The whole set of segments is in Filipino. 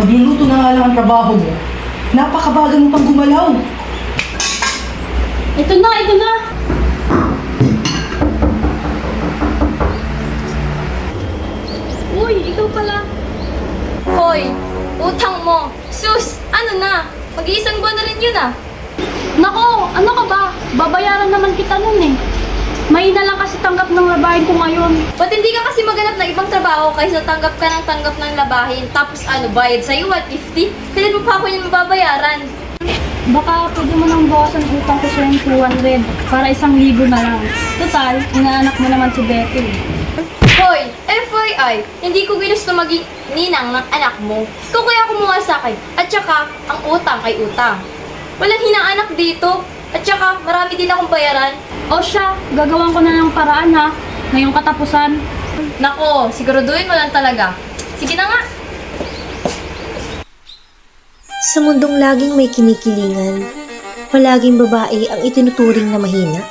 Magluluto na nga lang ang trabaho mo. Napakabagal mo pang gumalaw. Ito na, ito na! Uy, ikaw pala. Hoy, utang mo. Sus, ano na? Mag-iisang buwan na rin yun ah. Nako, ano ka ba? Babayaran naman kita nun eh. Mahina lang kasi tanggap ng labahin ko ngayon. Ba't hindi ka kasi maghanap ng ibang trabaho kaysa tanggap ng labahin? Tapos ano, bayad sa'yo, 150? Kailan mo pa ako yung mababayaran? Baka pwede mo nang bawasan utang ko sa yung 200 para 1,000 na lang. Total, inaanak mo naman si Betty. Hoy, FYI, hindi ko ginusto maging ninang ng anak mo. Ikaw kaya kumuha sa akin. At saka, ang utang ay utang. Walang hinaanak dito. At saka, marami din akong bayaran. O siya, gagawan ko na ng paraan ha. Ngayong katapusan. Nako, siguraduhin mo lang talaga. Sige na nga. Sa mundong laging may kinikilingan, palaging babae ang itinuturing na mahina.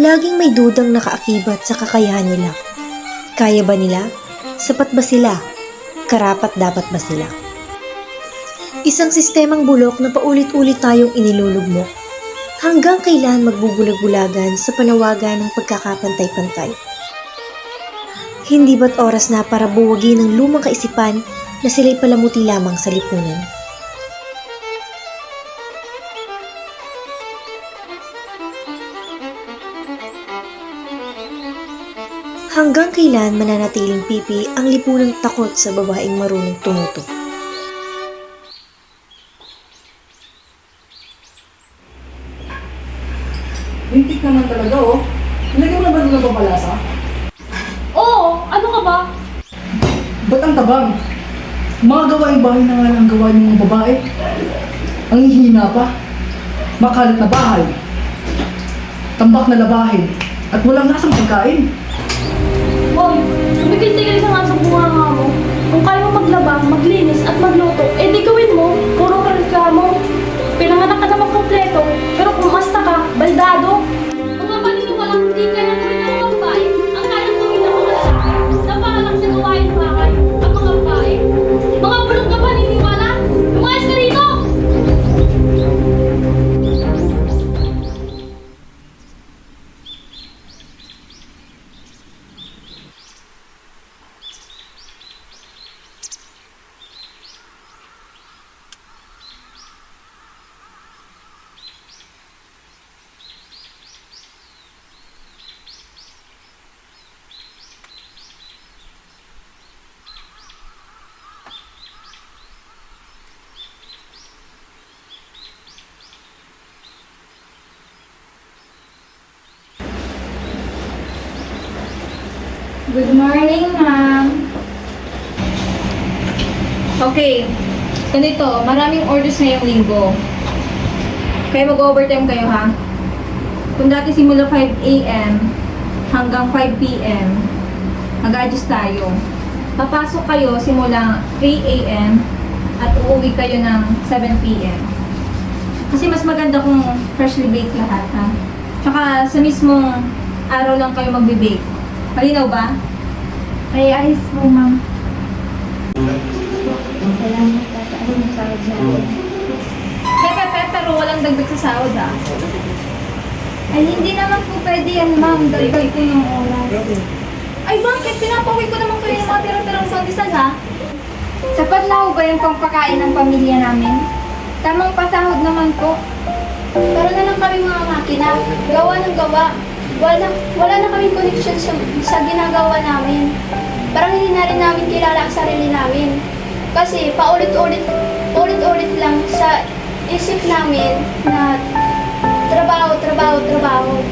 Laging may dudang nakaakibat sa kakayahan nila. Kaya ba nila? Sapat ba sila? Karapat dapat ba sila? Isang sistemang bulok na paulit-ulit tayong inilulugmok. Hanggang kailan magbubulag-bulagan sa panawagan ng pagkakapantay-pantay? Hindi ba't oras na para buwagin ng lumang kaisipan na sila'y palamuti lamang sa lipunan? Hanggang kailan mananatiling pipi ang lipunang takot sa babaeng marunong tumuto? Lintik naman talaga oh. Nilagyan mo na ba ng pampalasa? Oo, ano ka ba? Ba't ang tabang? Mga gawaing bahay na nga lang gawain ng mga babae. Ang hihina pa. Makalat na bahay. Tambak na labahin. At walang lasang pagkain. Hoy, tumigil-tigil ka nga sa bunganga mo. Kung kaya mo maglaba, maglinis at magluto, eh di gawin mo. Puro ka reklamo. Pinanganak ka naman kompleto, pero kung masta ka, baldado. Mga paniniwala, hindi ka na gawin ng mga babae. Ang kayang gawin ng mga lalaki, napakanak sa gawain bahay, ang mga babae. Mga bulong na paniniwala, lumayas ka rito! Good morning, ma'am. Okay. Ganito, maraming orders ngayong linggo. Kaya mag-overtime kayo, ha? Kung dati simula 5 a.m. hanggang 5 p.m., mag-adjust tayo. Papasok kayo simula 3 a.m. at uuwi kayo ng 7 p.m. Kasi mas maganda kung freshly baked lahat, ha? Tsaka sa mismong araw lang kayo magbe-bake. Malinaw ba? Ay, ayos po, ma'am. Salamat, tataas mo sa dyan. Pero walang dagdag sa sahod, ah. Ay, hindi naman po pwede yan, ma'am. Dagdag ko yung oras. Ay, bakit? Pinapauwi ko naman kayo ng mga tira-tirang sandisas, ha? Sapat na ho ba yung pangpakain ng pamilya namin? Tamang pasahod naman po. Pero na lang kami mga makina. Gawa ng gawa. Wala na kaming connection sa ginagawa namin. Parang hindi na rin namin kilala ang sarili namin. Kasi paulit-ulit lang sa isip namin na trabaho.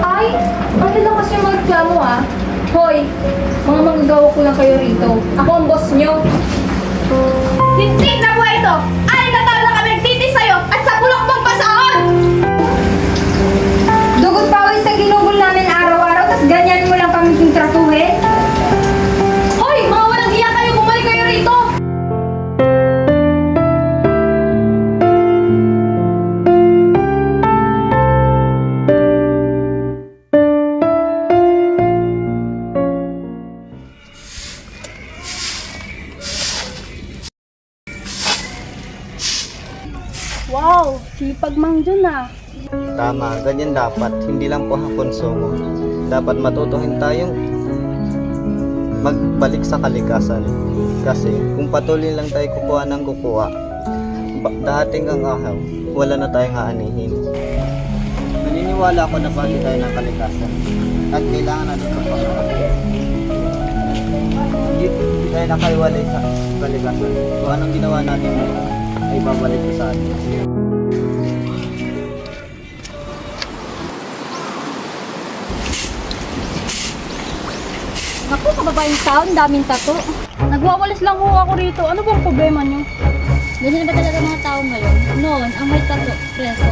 Ay, ano lang kasi magreklamo, ah? Hoy, mga manggagawa ko lang kayo rito. Ako ang boss nyo. Hindi na po ito! Ay, na kami nagtitis sa'yo at sa bulok mong pasahod! Dugot pawis sa ginugol namin araw-araw, tas ganyan mo lang kami tratuhin? Wow, sipag Mang John ah. Tama, ganyan dapat. Hindi lang po ang konsumo. Dapat matutuhin tayong magbalik sa kalikasan. Kasi kung patuloy lang tayo kukuha ng kukuha, dating ang ahaw, wala na tayong haanihin. Naniniwala ako na bagay tayo ng kalikasan at kailangan natin ito pangalaman. Hindi tayo nakaiwalay sa kalikasan. Kung anong ginawa natin ay babalik ko sa atin. Naku, kababaeng tao, ang daming tato. Nagwawalis lang ho ako rito. Ano bang problema niyo? Ganyan ba talaga mga tao ngayon? Noon, ang may tato, preso.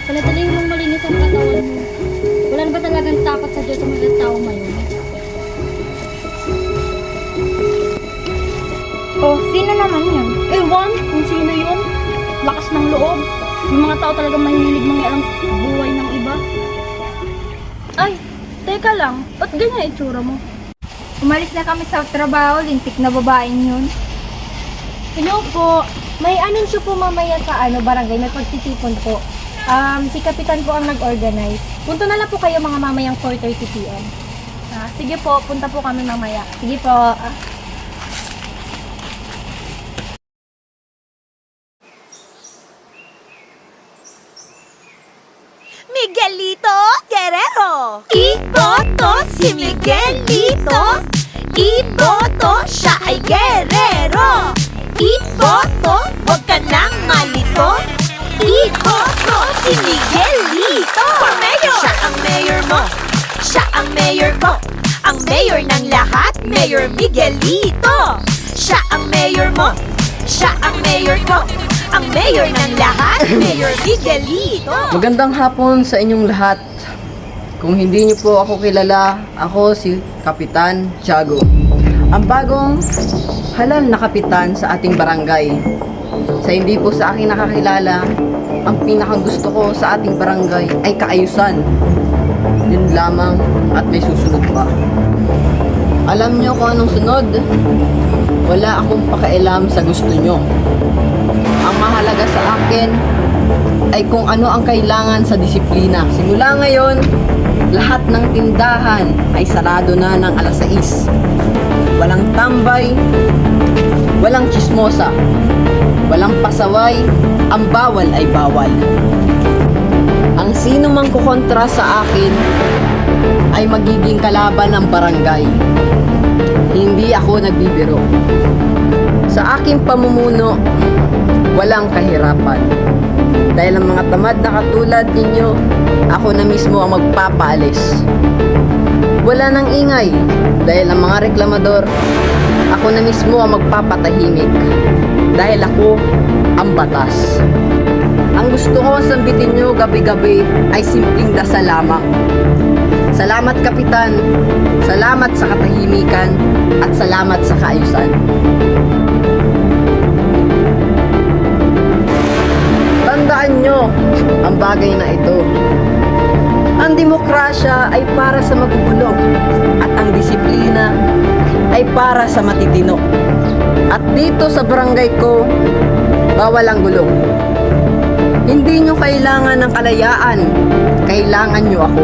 Palatalihin mong malinis ang katawan mo. Wala na ba talagang takot sa Diyos sa mga tao ngayon? Oh, sino naman yun? Ewan kung sino yun. Lakas ng loob. Yung mga tao talagang mahilig mangialam buhay ng iba. Ay, teka lang. Ba't ganyan itsura mo? Umalis na kami sa trabaho, lintik na babaeng yun. Hello po. May anunsyo po mamaya sa barangay. May pagtitipon po. Si Kapitan po ang nag-organize. Punta na lang po kayo mga mamayang 4:30 p.m. Sige po, punta po kami mamaya. Sige po. Miguelito Guerrero. Iboto si Miguelito. Iboto, siya ay guerrero. Iboto, huwag ka nang malito. Iboto si Miguelito. For mayor! Siya ang mayor mo. Siya ang mayor ko. Ang mayor ng lahat, Mayor Miguelito. Siya ang mayor mo. Siya ang mayor ko. Ang mayor ng lahat, Mayor Miguelito. Magandang hapon sa inyong lahat. Kung hindi niyo po ako kilala, ako si Kapitan Tiago. Ang bagong halal na kapitan sa ating barangay. Sa hindi po sa akin nakakilala, ang pinakang gusto ko sa ating barangay ay kaayusan. Yun lamang at may susunod pa. Alam niyo kung anong sunod? Wala akong pakialam sa gusto niyo. Ang mahalaga sa akin ay kung ano ang kailangan sa disiplina. Simula ngayon, lahat ng tindahan ay sarado na ng alas 6. Walang tambay, walang chismosa, walang pasaway, ang bawal ay bawal. Ang sino mang kukontra sa akin ay magiging kalaban ng barangay. Hindi ako nagbibiro. Sa aking pamumuno, walang kahirapan. Dahil ang mga tamad na katulad ninyo, ako na mismo ang magpapaalis. Wala nang ingay, dahil ang mga reklamador, ako na mismo ang magpapatahimik. Dahil ako ang batas. Ang gusto ko sambitin nyo gabi-gabi ay simpleng dasal lamang. Salamat Kapitan, salamat sa katahimikan, at salamat sa kaayusan. Tandaan nyo ang bagay na ito. Ang demokrasya ay para sa magugulong at ang disiplina ay para sa matitino. At dito sa barangay ko, bawal ang gulo. Hindi nyo kailangan ng kalayaan, kailangan nyo ako.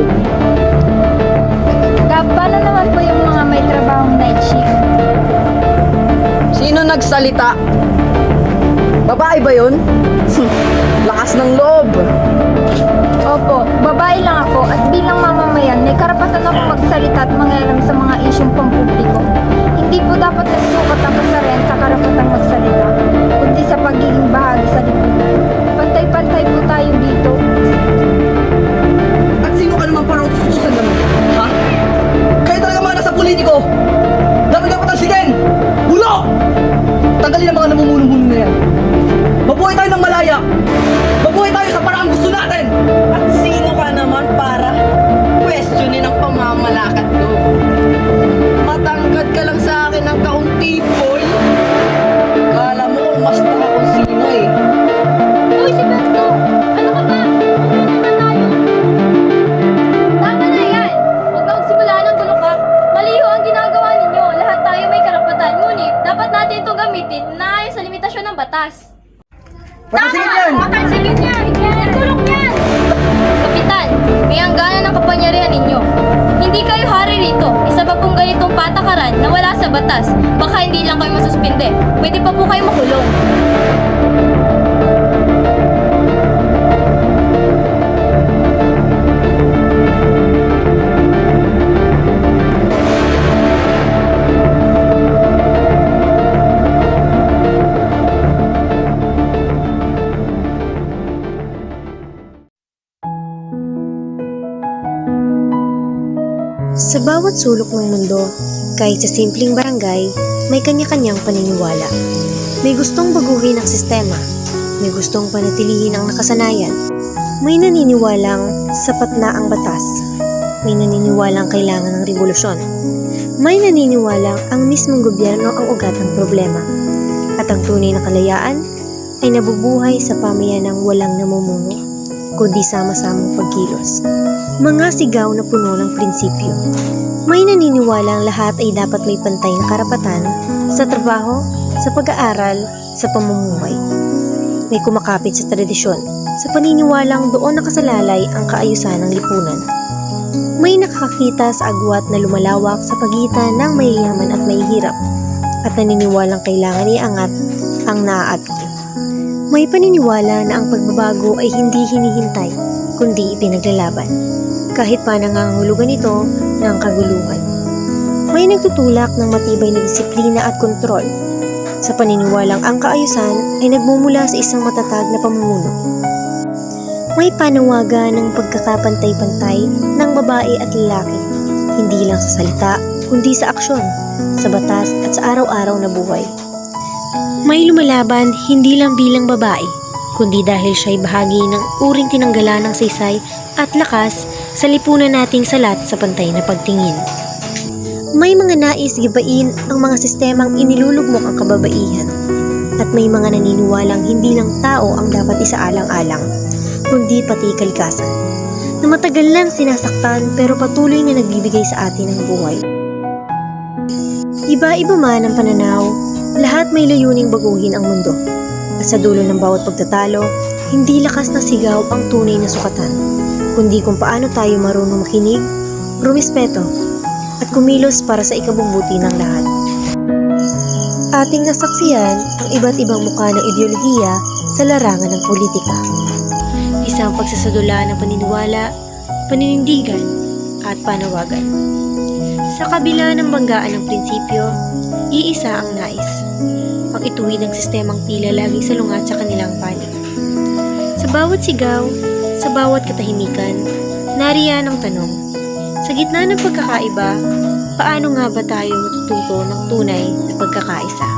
Paano naman po yung mga may trabahong night shift? Sino nagsalita? Babae ba yun? Lakas ng loob. Opo, babae lang ako at bilang mamamayan, may karapatan ako magsalita at mangialam sa mga isyong pampubliko. Hindi po dapat nasusukat ang kasarian sa karapatang magsalita, kundi sa pagiging bahagi sa lipunan. Pantay-pantay po tayo dito. At sino ka naman para utusan naman? Ha? Kayo talaga mga nasa politiko! Dapat patalsikin! Bulok! Tanggalin ang mga namumuno-muno na yan. Mabuhay tayo ng malaya! Mabuhay tayo sa paraang gusto natin! At sino ka naman para questionin ang pamamalakad ko? Matangkad ka lang sa akin ng kaunti, boy! Kala mo kung mas taka kung sino eh. Uy, si Berto! Ano ka ba? Umuwi na tayo. Tama na yan! Huwag na magsimula ng gulok. Maliho ang ginagawa ninyo. Lahat tayo may karapatan. Ngunit, dapat natin itong gamitin na ayon sa limitasyon ng batas. Patasingin yan! Patalsingin yan! Ikulong yan! Kapitan, may hangganan ng kapangyarihan ninyo. Hindi kayo hari rito. Isa pa pong ganitong patakaran na wala sa batas. Baka hindi lang kayo masuspinde. Pwede pa po kayo makulong. Sa bawat sulok ng mundo, kahit sa simpleng barangay, may kanya-kanyang paniniwala. May gustong baguhin ang sistema, may gustong panatilihin ang nakasanayan, may naniniwalang sapat na ang batas, may naniniwalang kailangan ng revolusyon, may naniniwalang ang mismong gobyerno ang ugat ng problema, at ang tunay na kalayaan ay nabubuhay sa pamayanang walang namumuno, kundi sama-samang pagkilos. Mga sigaw na puno ng prinsipyo. May naniniwalang lahat ay dapat may pantay na karapatan sa trabaho, sa pag-aaral, sa pamumuhay. May kumakapit sa tradisyon, sa paniniwalang doon nakasalalay ang kaayusan ng lipunan. May nakakakita sa agwat na lumalawak sa pagitan ng mayayaman at mahihirap, at naniniwalang kailangan iangat ang naaatupin. May paniniwala na ang pagbabago ay hindi hinihintay, kundi ipinaglalaban. Kahit pa nangangahulugan ito ng kaguluhan. May nagtutulak ng matibay na disiplina at kontrol sa paniniwalang ang kaayusan ay nagmumula sa isang matatag na pamumuno. May panawagan ng pagkakapantay-pantay ng babae at lalaki, hindi lang sa salita, kundi sa aksyon, sa batas at sa araw-araw na buhay. May lumalaban hindi lang bilang babae, kundi dahil siya'y bahagi ng uring tinanggalan ng saysay at lakas sa lipunan nating salat sa pantay na pagtingin. May mga nais gibain ang mga sistemang inilulugmok ang kababaihan, at may mga naniniwalang hindi lang tao ang dapat isaalang-alang, kundi pati kalikasan, na matagal nang sinasaktan pero patuloy na nagbibigay sa atin ng buhay. Iba-iba man ang pananaw, lahat may layuning baguhin ang mundo, at sa dulo ng bawat pagtatalo, hindi lakas na sigaw ang tunay na sukatan, kundi kung paano tayo marunong makinig, rumispeto, at kumilos para sa ikabubuti ng lahat. Ating nasaksihan ang iba't ibang mukha ng ideolohiya sa larangan ng politika. Isang pagsasadula ng paniniwala, paninindigan, at panawagan. Sa kabila ng banggaan ng prinsipyo, iisa ang nais, ang ituwid ng sistemang tila laging salungat sa kanilang panig. Sa bawat sigaw, sa bawat katahimikan, nariyan ang tanong, sa gitna ng pagkakaiba, paano nga ba tayo matututo ng tunay na pagkakaisa?